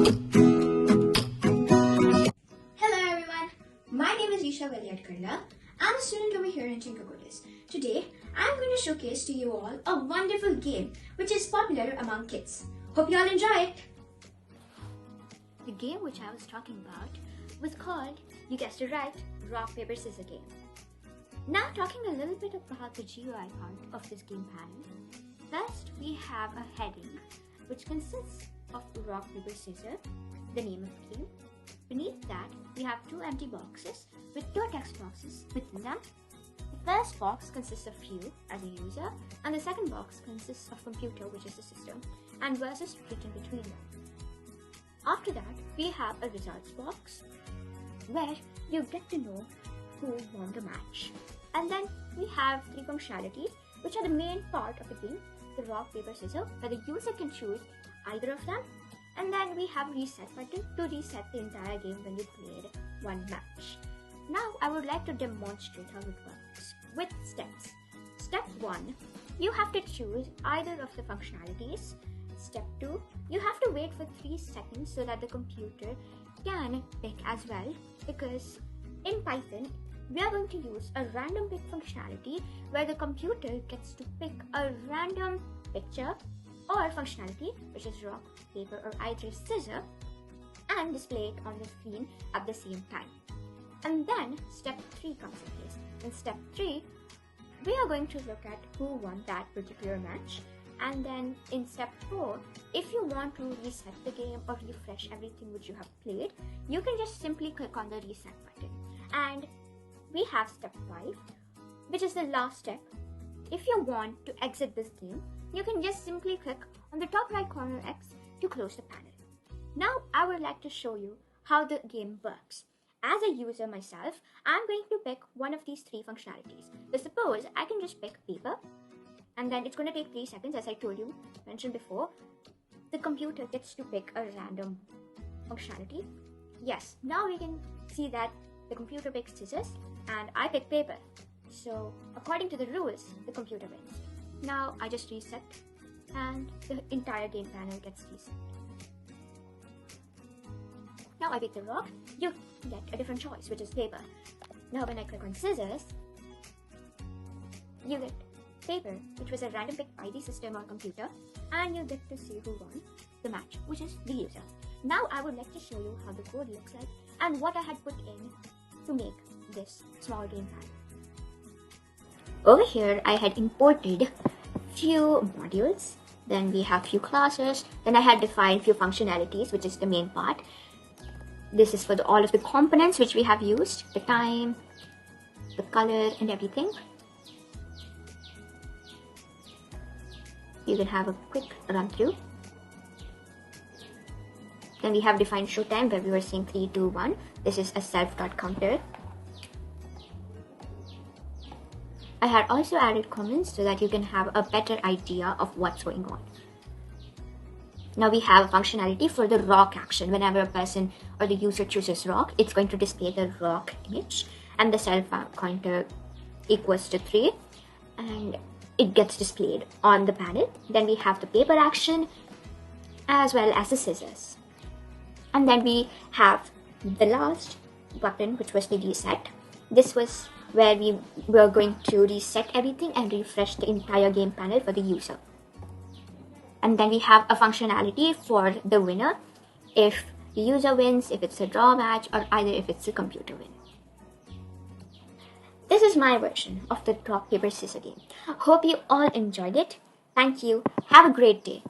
Hello everyone, my name is Leesha Valli. I'm a student over here in TinkerCoders. Today, I'm going to showcase to you all a wonderful game which is popular among kids. Hope you all enjoy it. The game which I was talking about was called, you guessed it right, Rock, Paper, Scissor game. Now talking a little bit about the GUI part of this game panel. First, we have a heading which consists of rock, paper, scissor, the name of the game. Beneath that, we have two empty boxes with two text boxes within them. The first box consists of you as a user, and the second box consists of computer, which is the system, and verses written between them. After that, we have a results box where you get to know who won the match. And then we have three functionalities, which are the main part of the game, the rock, paper, scissor, where the user can choose either of them. And then we have a reset button to reset the entire game when you played one match. Now I would like to demonstrate how it works with steps. Step 1, you have to choose either of the functionalities. Step 2, you have to wait for 3 seconds so that the computer can pick as well, because in Python we are going to use a random pick functionality where the computer gets to pick a random picture or functionality, which is rock, paper, or either scissor, and display it on the screen at the same time. And then step 3 comes in place. In step 3, we are going to look at who won that particular match. And then in step 4, if you want to reset the game or refresh everything which you have played, you can just simply click on the reset button. And we have step 5, which is the last step. If you want to exit this game, you can just simply click on the top right corner X to close the panel. Now I would like to show you how the game works. As a user myself, I'm going to pick one of these 3 functionalities. So suppose I can just pick paper, and then it's going to take 3 seconds, as I mentioned before. The computer gets to pick a random functionality. Yes, now we can see that the computer picks scissors and I pick paper. So according to the rules, the computer wins. Now I just reset and the entire game panel gets reset. Now I pick the rock, you get a different choice, which is paper. Now when I click on scissors, you get paper, which was a random pick by the system or computer, and you get to see who won the match, which is the user. Now I would like to show you how the code looks like and what I had put in to make this small game panel. Over here, I had imported few modules, then we have few classes, then I had defined few functionalities, which is the main part. This is for all of the components which we have used, the time, the color, and everything. You can have a quick run through. Then we have defined show time where we were saying 3, 2, 1. This is a self-dot counter. I had also added comments so that you can have a better idea of what's going on. Now we have a functionality for the rock action. Whenever a person or the user chooses rock, it's going to display the rock image, and the self counter equals to 3, and it gets displayed on the panel. Then we have the paper action as well as the scissors. And then we have the last button, which was the reset. This was where we were going to reset everything and refresh the entire game panel for the user. And then we have a functionality for the winner, if the user wins, if it's a draw match, or either if it's a computer win. This is my version of the rock, paper, scissor game. Hope you all enjoyed it. Thank you. Have a great day.